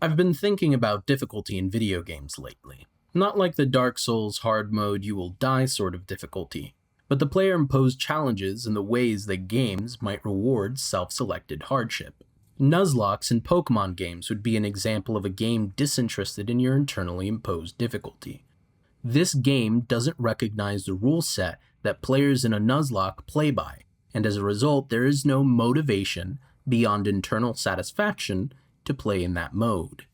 I've been thinking about difficulty in video games lately. Not like the Dark Souls hard mode you will die sort of difficulty, but the player imposed challenges in the ways that games might reward self-selected hardship. Nuzlocke in Pokemon games would be an example of a game disinterested in your internally imposed difficulty. This game doesn't recognize the rule set that players in a Nuzlocke play by, and as a result there is no motivation beyond internal satisfaction to play in that mode.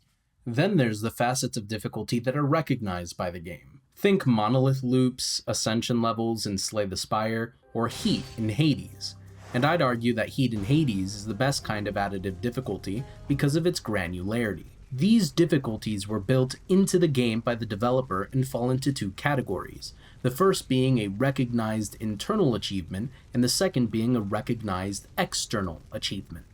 Then there's the facets of difficulty that are recognized by the game. Think monolith loops, ascension levels in Slay the Spire, or heat in Hades. And I'd argue that heat in Hades is the best kind of additive difficulty because of its granularity. These difficulties were built into the game by the developer and fall into two categories, the first being a recognized internal achievement and the second being a recognized external achievement.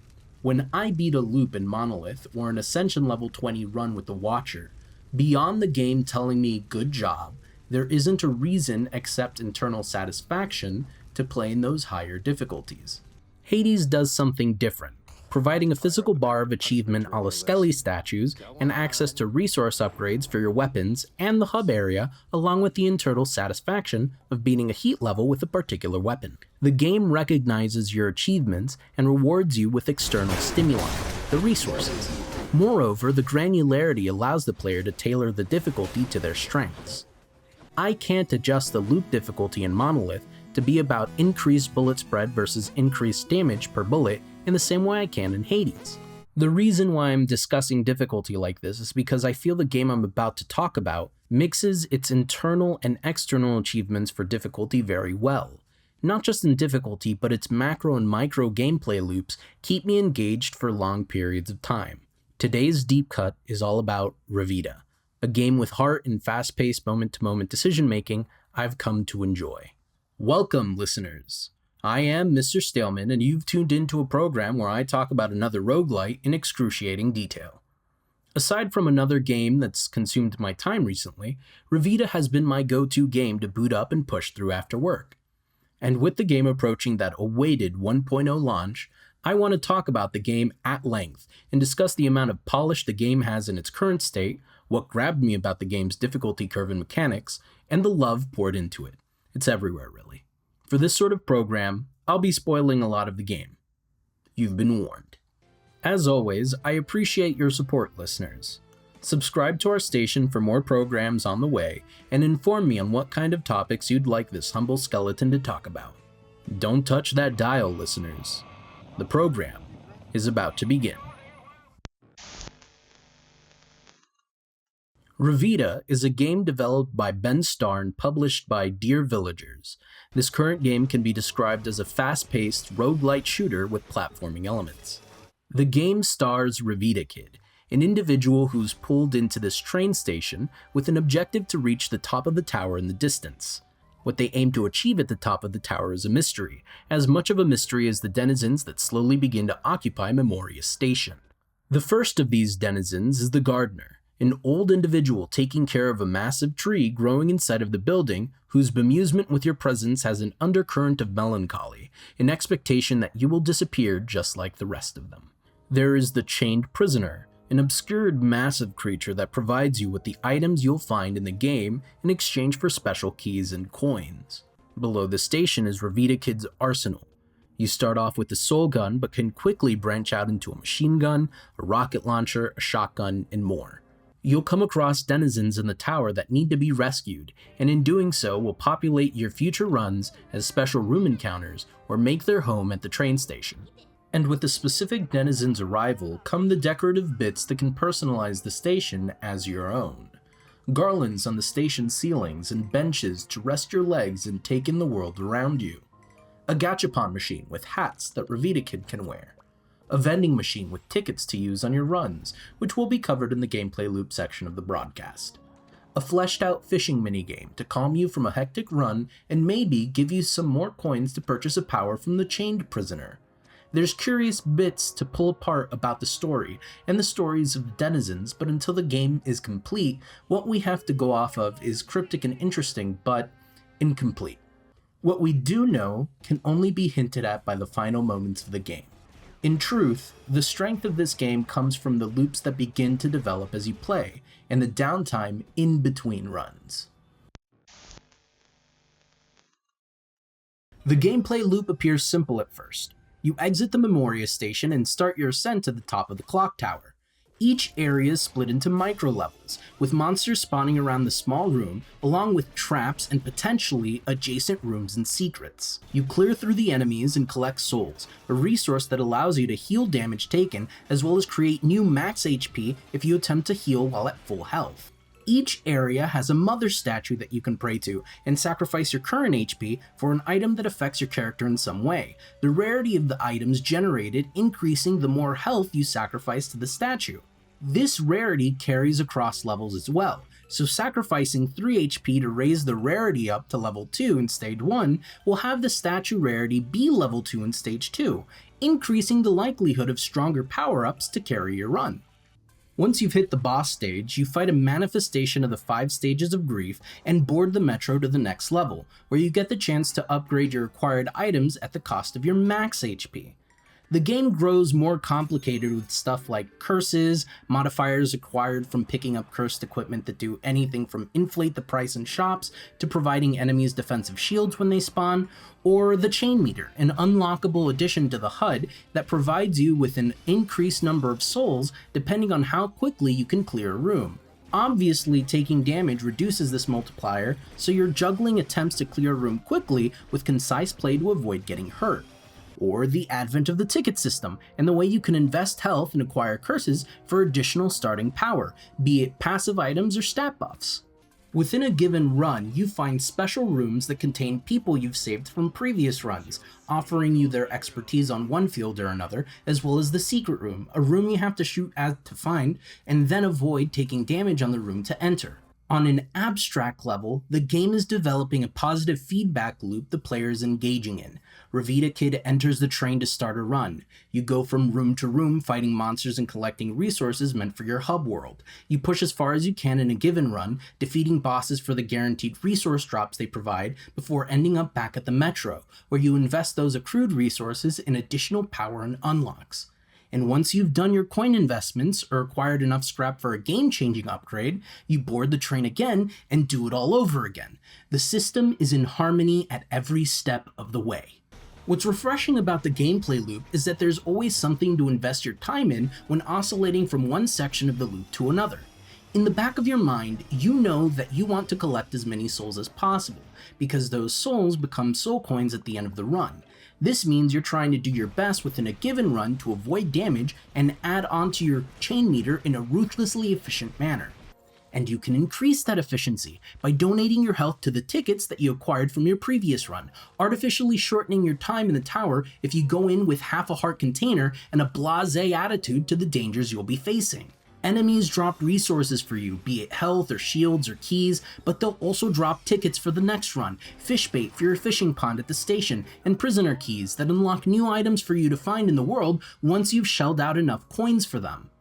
When I beat a loop in Monolith or an Ascension level 20 run with the Watcher, beyond the game telling me good job, there isn't a reason except internal satisfaction to play in those higher difficulties. Hades does something different, providing a physical bar of achievement a la Skelly statues and access to resource upgrades for your weapons and the hub area, along with the internal satisfaction of beating a heat level with a particular weapon. The game recognizes your achievements and rewards you with external stimuli, the resources. Moreover, the granularity allows the player to tailor the difficulty to their strengths. I can't adjust the loop difficulty in Monolith to be about increased bullet spread versus increased damage per bullet in the same way I can in Hades. The reason why I'm discussing difficulty like this is because I feel the game I'm about to talk about mixes its internal and external achievements for difficulty very well. Not just in difficulty, but its macro and micro gameplay loops keep me engaged for long periods of time. Today's deep cut is all about Revita, a game with heart and fast-paced moment-to-moment decision-making I've come to enjoy. Welcome, listeners. I am Mr. Staleman, and you've tuned into a program where I talk about another roguelite in excruciating detail. Aside from another game that's consumed my time recently, Revita has been my go-to game to boot up and push through after work. And with the game approaching that awaited 1.0 launch, I want to talk about the game at length and discuss the amount of polish the game has in its current state, what grabbed me about the game's difficulty curve and mechanics, and the love poured into it. It's everywhere, really. For this sort of program, I'll be spoiling a lot of the game. You've been warned. As always, I appreciate your support, listeners. Subscribe to our station for more programs on the way, and inform me on what kind of topics you'd like this humble skeleton to talk about. Don't touch that dial, listeners. The program is about to begin. Revita is a game developed by Ben Starr and published by Dear Villagers. This current game can be described as a fast-paced, roguelite shooter with platforming elements. The game stars Revita Kid, an individual who's pulled into this train station with an objective to reach the top of the tower in the distance. What they aim to achieve at the top of the tower is a mystery, as much of a mystery as the denizens that slowly begin to occupy Memoria Station. The first of these denizens is the gardener, an old individual taking care of a massive tree growing inside of the building whose bemusement with your presence has an undercurrent of melancholy, an expectation that you will disappear just like the rest of them. There is the chained prisoner, an obscured massive creature that provides you with the items you'll find in the game in exchange for special keys and coins. Below the station is Revita Kid's arsenal. You start off with the soul gun but can quickly branch out into a machine gun, a rocket launcher, a shotgun, and more. You'll come across denizens in the tower that need to be rescued, and in doing so will populate your future runs as special room encounters or make their home at the train station. And with the specific denizen's arrival come the decorative bits that can personalize the station as your own. Garlands on the station ceilings and benches to rest your legs and take in the world around you. A gachapon machine with hats that Revita Kid can wear. A vending machine with tickets to use on your runs, which will be covered in the gameplay loop section of the broadcast. A fleshed out fishing minigame to calm you from a hectic run and maybe give you some more coins to purchase a power from the chained prisoner. There's curious bits to pull apart about the story and the stories of denizens, but until the game is complete, what we have to go off of is cryptic and interesting, but incomplete. What we do know can only be hinted at by the final moments of the game. In truth, the strength of this game comes from the loops that begin to develop as you play, and the downtime in between runs. The gameplay loop appears simple at first. You exit the Memoria station and start your ascent to the top of the clock tower. Each area is split into micro levels, with monsters spawning around the small room, along with traps and potentially adjacent rooms and secrets. You clear through the enemies and collect souls, a resource that allows you to heal damage taken, as well as create new max HP if you attempt to heal while at full health. Each area has a mother statue that you can pray to and sacrifice your current HP for an item that affects your character in some way, the rarity of the items generated increasing the more health you sacrifice to the statue. This rarity carries across levels as well, so sacrificing 3 HP to raise the rarity up to level 2 in stage 1 will have the statue rarity be level 2 in stage 2, increasing the likelihood of stronger power-ups to carry your run. Once you've hit the boss stage, you fight a manifestation of the 5 stages of grief and board the metro to the next level, where you get the chance to upgrade your acquired items at the cost of your max HP. The game grows more complicated with stuff like curses, modifiers acquired from picking up cursed equipment that do anything from inflate the price in shops to providing enemies defensive shields when they spawn, or the chain meter, an unlockable addition to the HUD that provides you with an increased number of souls depending on how quickly you can clear a room. Obviously, taking damage reduces this multiplier, so you're juggling attempts to clear a room quickly with concise play to avoid getting hurt. Or the advent of the ticket system, and the way you can invest health and acquire curses for additional starting power, be it passive items or stat buffs. Within a given run, you find special rooms that contain people you've saved from previous runs, offering you their expertise on one field or another, as well as the secret room, a room you have to shoot at to find, and then avoid taking damage on the room to enter. On an abstract level, the game is developing a positive feedback loop the player is engaging in. Revita Kid enters the train to start a run. You go from room to room fighting monsters and collecting resources meant for your hub world. You push as far as you can in a given run, defeating bosses for the guaranteed resource drops they provide before ending up back at the metro, where you invest those accrued resources in additional power and unlocks. And once you've done your coin investments or acquired enough scrap for a game-changing upgrade, you board the train again and do it all over again. The system is in harmony at every step of the way. What's refreshing about the gameplay loop is that there's always something to invest your time in when oscillating from one section of the loop to another. In the back of your mind, you know that you want to collect as many souls as possible, because those souls become soul coins at the end of the run. This means you're trying to do your best within a given run to avoid damage and add onto your chain meter in a ruthlessly efficient manner. And you can increase that efficiency by donating your health to the tickets that you acquired from your previous run, artificially shortening your time in the tower if you go in with half a heart container and a blasé attitude to the dangers you'll be facing. Enemies drop resources for you, be it health or shields or keys, but they'll also drop tickets for the next run, fish bait for your fishing pond at the station, and prisoner keys that unlock new items for you to find in the world once you've shelled out enough coins for them.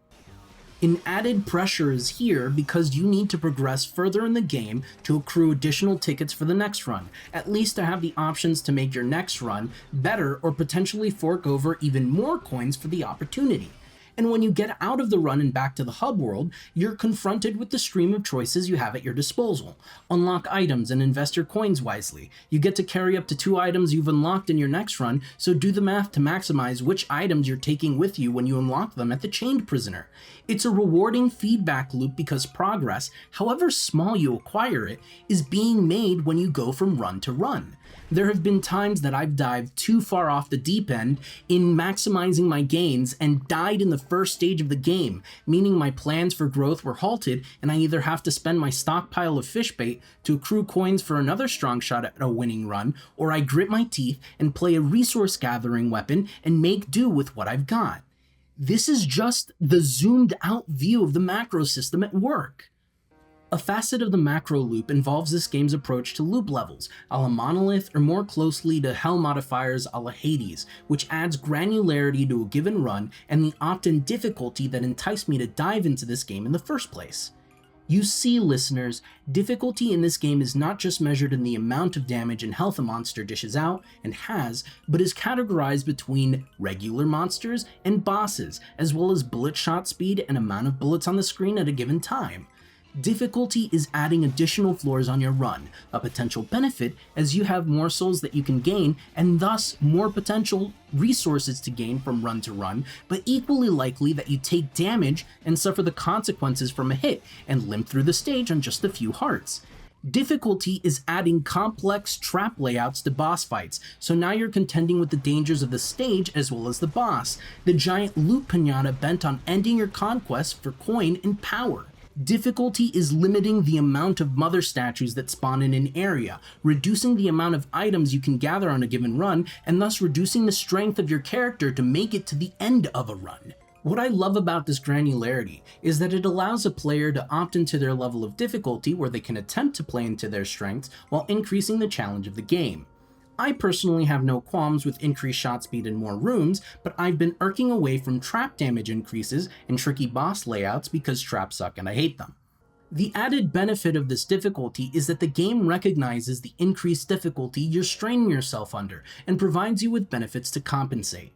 An added pressure is here because you need to progress further in the game to accrue additional tickets for the next run, at least to have the options to make your next run better or potentially fork over even more coins for the opportunity. And when you get out of the run and back to the hub world, you're confronted with the stream of choices you have at your disposal. Unlock items and invest your coins wisely. You get to carry up to 2 items you've unlocked in your next run, so do the math to maximize which items you're taking with you when you unlock them at the Chained Prisoner. It's a rewarding feedback loop because progress, however small you acquire it, is being made when you go from run to run. There have been times that I've dived too far off the deep end in maximizing my gains and died in the first stage of the game, meaning my plans for growth were halted and I either have to spend my stockpile of fish bait to accrue coins for another strong shot at a winning run, or I grit my teeth and play a resource gathering weapon and make do with what I've got. This is just the zoomed out view of the macro system at work. A facet of the macro loop involves this game's approach to loop levels, a la Monolith, or more closely to Hell modifiers a la Hades, which adds granularity to a given run and the opt-in difficulty that enticed me to dive into this game in the first place. You see, listeners, difficulty in this game is not just measured in the amount of damage and health a monster dishes out and has, but is categorized between regular monsters and bosses, as well as bullet shot speed and amount of bullets on the screen at a given time. Difficulty is adding additional floors on your run, a potential benefit as you have more souls that you can gain and thus more potential resources to gain from run to run, but equally likely that you take damage and suffer the consequences from a hit and limp through the stage on just a few hearts. Difficulty is adding complex trap layouts to boss fights, so now you're contending with the dangers of the stage as well as the boss, the giant loot pinata bent on ending your conquest for coin and power. Difficulty is limiting the amount of mother statues that spawn in an area, reducing the amount of items you can gather on a given run, and thus reducing the strength of your character to make it to the end of a run. What I love about this granularity is that it allows a player to opt into their level of difficulty where they can attempt to play into their strengths while increasing the challenge of the game. I personally have no qualms with increased shot speed and more rooms, but I've been irking away from trap damage increases and tricky boss layouts because traps suck and I hate them. The added benefit of this difficulty is that the game recognizes the increased difficulty you're straining yourself under and provides you with benefits to compensate.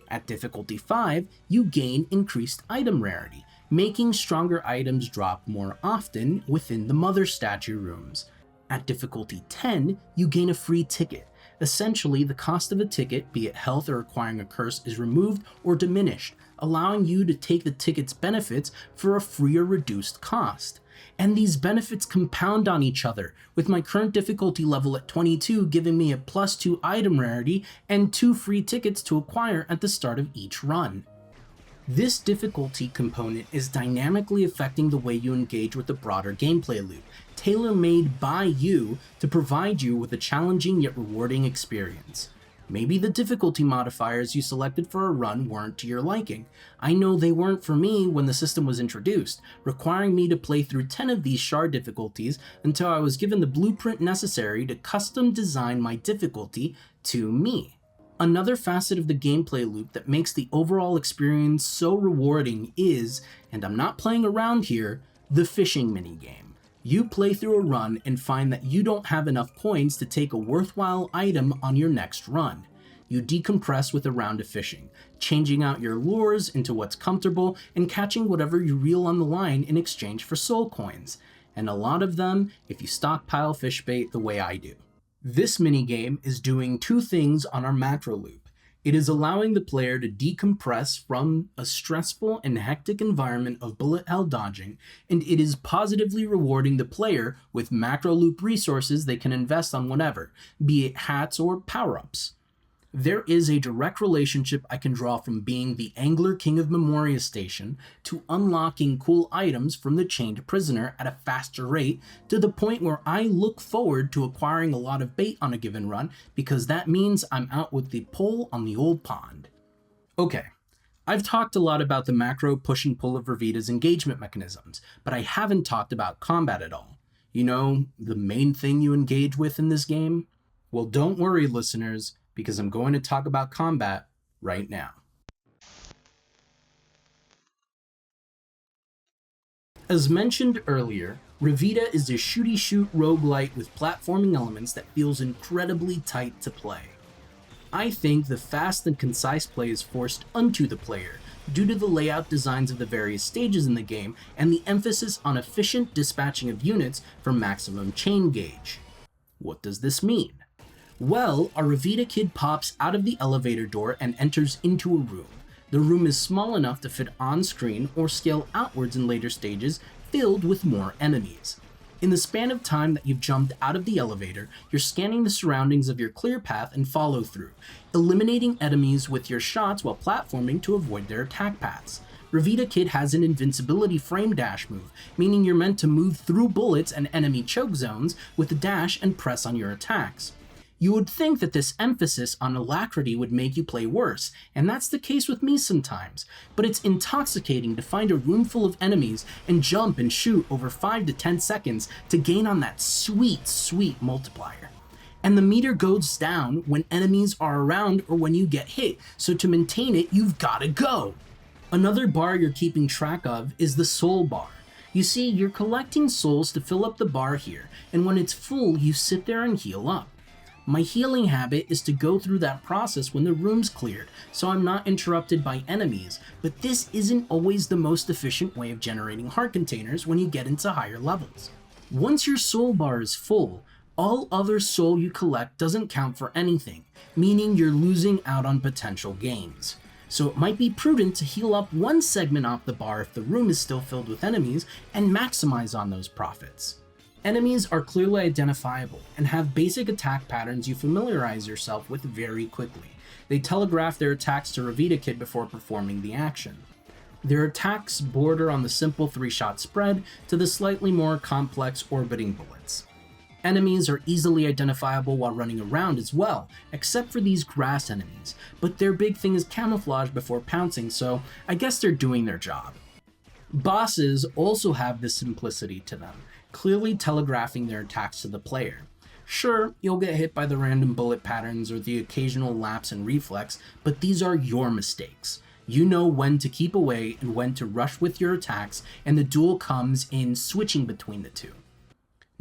At difficulty 5, you gain increased item rarity, making stronger items drop more often within the mother statue rooms. At difficulty 10, you gain a free ticket. Essentially, the cost of a ticket, be it health or acquiring a curse, is removed or diminished, allowing you to take the ticket's benefits for a free or reduced cost. And these benefits compound on each other, with my current difficulty level at 22 giving me a +2 item rarity and 2 free tickets to acquire at the start of each run. This difficulty component is dynamically affecting the way you engage with the broader gameplay loop, tailor-made by you to provide you with a challenging yet rewarding experience. Maybe the difficulty modifiers you selected for a run weren't to your liking. I know they weren't for me when the system was introduced, requiring me to play through 10 of these shard difficulties until I was given the blueprint necessary to custom design my difficulty to me. Another facet of the gameplay loop that makes the overall experience so rewarding is, and I'm not playing around here, the fishing minigame. You play through a run and find that you don't have enough coins to take a worthwhile item on your next run. You decompress with a round of fishing, changing out your lures into what's comfortable and catching whatever you reel on the line in exchange for soul coins. And a lot of them if you stockpile fish bait the way I do. This minigame is doing two things on our macro loop. It is allowing the player to decompress from a stressful and hectic environment of bullet hell dodging, and it is positively rewarding the player with macro loop resources they can invest on whatever, be it hats or power-ups. There is a direct relationship I can draw from being the Angler King of Memoria Station to unlocking cool items from the Chained Prisoner at a faster rate to the point where I look forward to acquiring a lot of bait on a given run because that means I'm out with the pole on the old pond. Okay, I've talked a lot about the macro push and pull of Revita's engagement mechanisms, but I haven't talked about combat at all. You know, the main thing you engage with in this game? Well, don't worry, listeners, because I'm going to talk about combat right now. As mentioned earlier, Revita is a shooty-shoot roguelite with platforming elements that feels incredibly tight to play. I think the fast and concise play is forced onto the player due to the layout designs of the various stages in the game and the emphasis on efficient dispatching of units for maximum chain gauge. What does this mean? Well, our Revita kid pops out of the elevator door and enters into a room. The room is small enough to fit on screen or scale outwards in later stages, filled with more enemies. In the span of time that you've jumped out of the elevator, you're scanning the surroundings of your clear path and follow through, eliminating enemies with your shots while platforming to avoid their attack paths. Revita Kid has an invincibility frame dash move, meaning you're meant to move through bullets and enemy choke zones with a dash and press on your attacks. You would think that this emphasis on alacrity would make you play worse, and that's the case with me sometimes, but it's intoxicating to find a room full of enemies and jump and shoot over 5 to 10 seconds to gain on that sweet, sweet multiplier. And the meter goes down when enemies are around or when you get hit, so to maintain it, you've gotta go. Another bar you're keeping track of is the soul bar. You see, you're collecting souls to fill up the bar here, and when it's full, you sit there and heal up. My healing habit is to go through that process when the room's cleared, so I'm not interrupted by enemies, but this isn't always the most efficient way of generating heart containers when you get into higher levels. Once your soul bar is full, all other soul you collect doesn't count for anything, meaning you're losing out on potential gains. So it might be prudent to heal up one segment off the bar if the room is still filled with enemies and maximize on those profits. Enemies are clearly identifiable and have basic attack patterns you familiarize yourself with very quickly. They telegraph their attacks to Revita Kid before performing the action. Their attacks border on the simple 3-shot spread to the slightly more complex orbiting bullets. Enemies are easily identifiable while running around as well, except for these grass enemies, but their big thing is camouflage before pouncing, so I guess they're doing their job. Bosses also have this simplicity to them, clearly telegraphing their attacks to the player. Sure, you'll get hit by the random bullet patterns or the occasional lapse in reflex, but these are your mistakes. You know when to keep away and when to rush with your attacks, and the duel comes in switching between the two.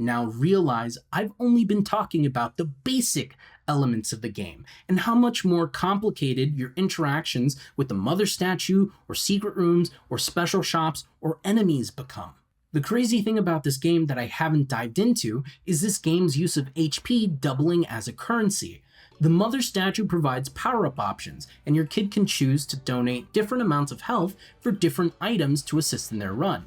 Now realize I've only been talking about the basic elements of the game and how much more complicated your interactions with the mother statue or secret rooms or special shops or enemies become. The crazy thing about this game that I haven't dived into is this game's use of HP doubling as a currency. The mother statue provides power-up options, and your kid can choose to donate different amounts of health for different items to assist in their run.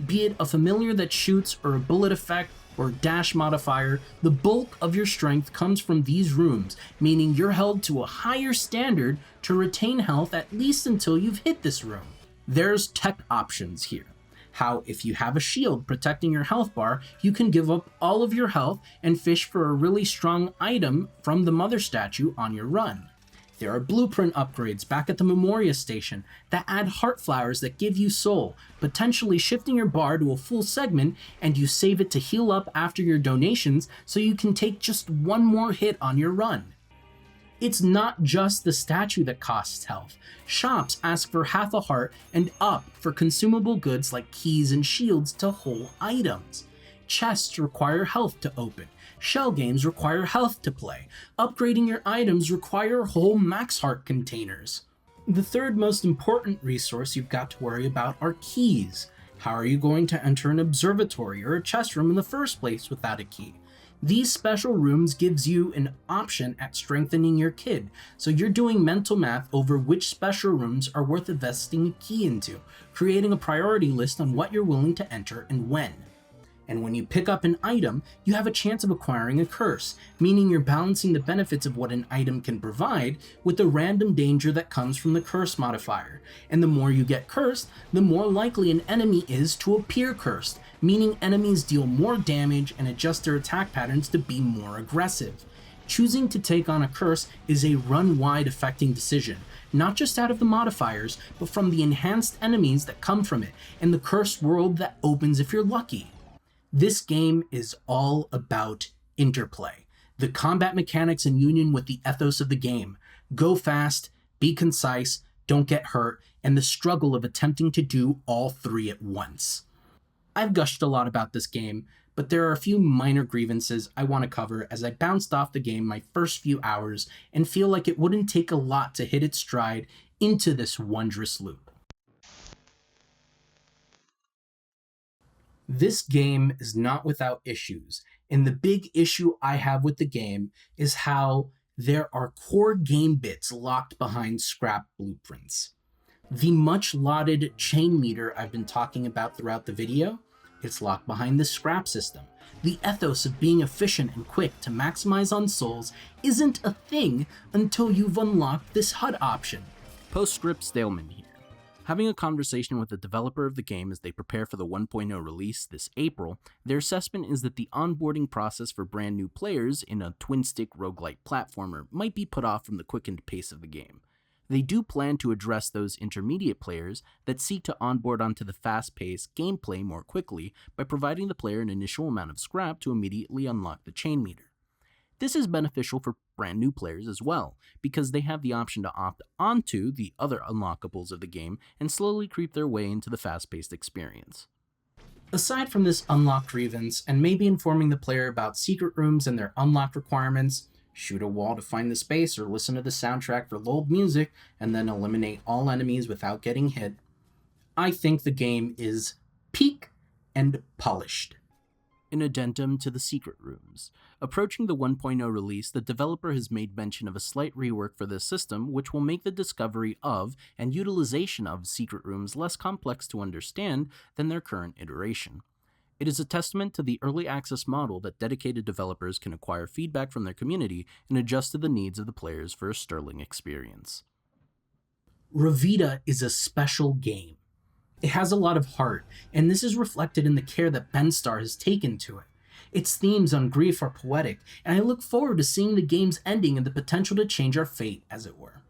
Be it a familiar that shoots or a bullet effect or dash modifier, the bulk of your strength comes from these rooms, meaning you're held to a higher standard to retain health at least until you've hit this room. There's tech options here. How if you have a shield protecting your health bar, you can give up all of your health and fish for a really strong item from the mother statue on your run. There are blueprint upgrades back at the Memoria station that add heart flowers that give you soul, potentially shifting your bar to a full segment, and you save it to heal up after your donations so you can take just one more hit on your run. It's not just the statue that costs health. Shops ask for half a heart and up for consumable goods like keys and shields to whole items. Chests require health to open. Shell games require health to play. Upgrading your items require whole max heart containers. The third most important resource you've got to worry about are keys. How are you going to enter an observatory or a chest room in the first place without a key? These special rooms gives you an option at strengthening your kid, so you're doing mental math over which special rooms are worth investing a key into, creating a priority list on what you're willing to enter and when. And when you pick up an item, you have a chance of acquiring a curse, meaning you're balancing the benefits of what an item can provide with the random danger that comes from the curse modifier. And the more you get cursed, the more likely an enemy is to appear cursed, meaning enemies deal more damage and adjust their attack patterns to be more aggressive. Choosing to take on a curse is a run-wide affecting decision, not just out of the modifiers, but from the enhanced enemies that come from it, and the cursed world that opens if you're lucky. This game is all about interplay, the combat mechanics in union with the ethos of the game. Go fast, be concise, don't get hurt, and the struggle of attempting to do all three at once. I've gushed a lot about this game, but there are a few minor grievances I want to cover as I bounced off the game my first few hours and feel like it wouldn't take a lot to hit its stride into this wondrous loop. This game is not without issues, and the big issue I have with the game is how there are core game bits locked behind scrap blueprints. The much lauded chain meter I've been talking about throughout the video, it's locked behind the scrap system. The ethos of being efficient and quick to maximize on souls isn't a thing until you've unlocked this HUD option. Postscript Staleman here. Having a conversation with the developer of the game as they prepare for the 1.0 release this April, their assessment is that the onboarding process for brand new players in a twin-stick roguelite platformer might be put off from the quickened pace of the game. They do plan to address those intermediate players that seek to onboard onto the fast-paced gameplay more quickly by providing the player an initial amount of scrap to immediately unlock the chain meter. This is beneficial for brand new players as well, because they have the option to opt onto the other unlockables of the game and slowly creep their way into the fast-paced experience. Aside from this unlocked grievance, and maybe informing the player about secret rooms and their unlocked requirements, shoot a wall to find the space or listen to the soundtrack for lulled music, and then eliminate all enemies without getting hit, I think the game is peak and polished. An addendum to the secret rooms. Approaching the 1.0 release, the developer has made mention of a slight rework for this system, which will make the discovery of and utilization of secret rooms less complex to understand than their current iteration. It is a testament to the early access model that dedicated developers can acquire feedback from their community and adjust to the needs of the players for a sterling experience. Revita is a special game. It has a lot of heart, and this is reflected in the care that Benstar has taken to it. Its themes on grief are poetic, and I look forward to seeing the game's ending and the potential to change our fate, as it were.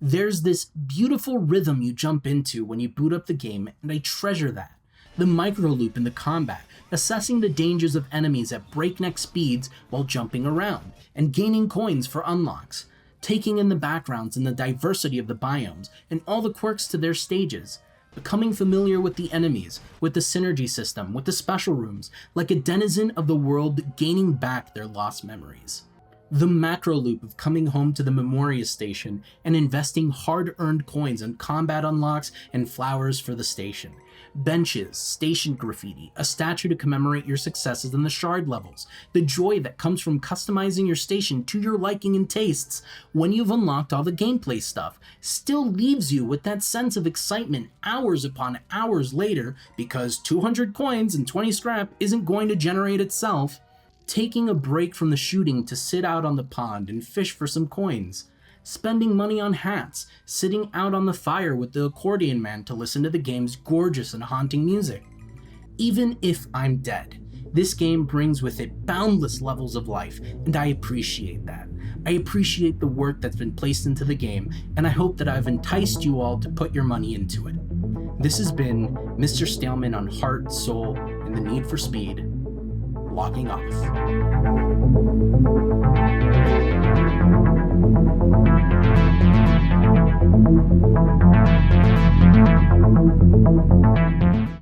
There's this beautiful rhythm you jump into when you boot up the game, and I treasure that. The micro-loop in the combat, assessing the dangers of enemies at breakneck speeds while jumping around, and gaining coins for unlocks. Taking in the backgrounds and the diversity of the biomes, and all the quirks to their stages. Becoming familiar with the enemies, with the synergy system, with the special rooms, like a denizen of the world gaining back their lost memories. The macro loop of coming home to the Memoria station and investing hard-earned coins on combat unlocks and flowers for the station. Benches, station graffiti, a statue to commemorate your successes in the shard levels, the joy that comes from customizing your station to your liking and tastes when you've unlocked all the gameplay stuff, still leaves you with that sense of excitement hours upon hours later because 200 coins and 20 scrap isn't going to generate itself. Taking a break from the shooting to sit out on the pond and fish for some coins. Spending money on hats, sitting out on the fire with the accordion man to listen to the game's gorgeous and haunting music. Even if I'm dead, this game brings with it boundless levels of life, and I appreciate that. I appreciate the work that's been placed into the game, and I hope that I've enticed you all to put your money into it. This has been Mr. Staleman on Heart, Soul, and the Need for Speed, logging off.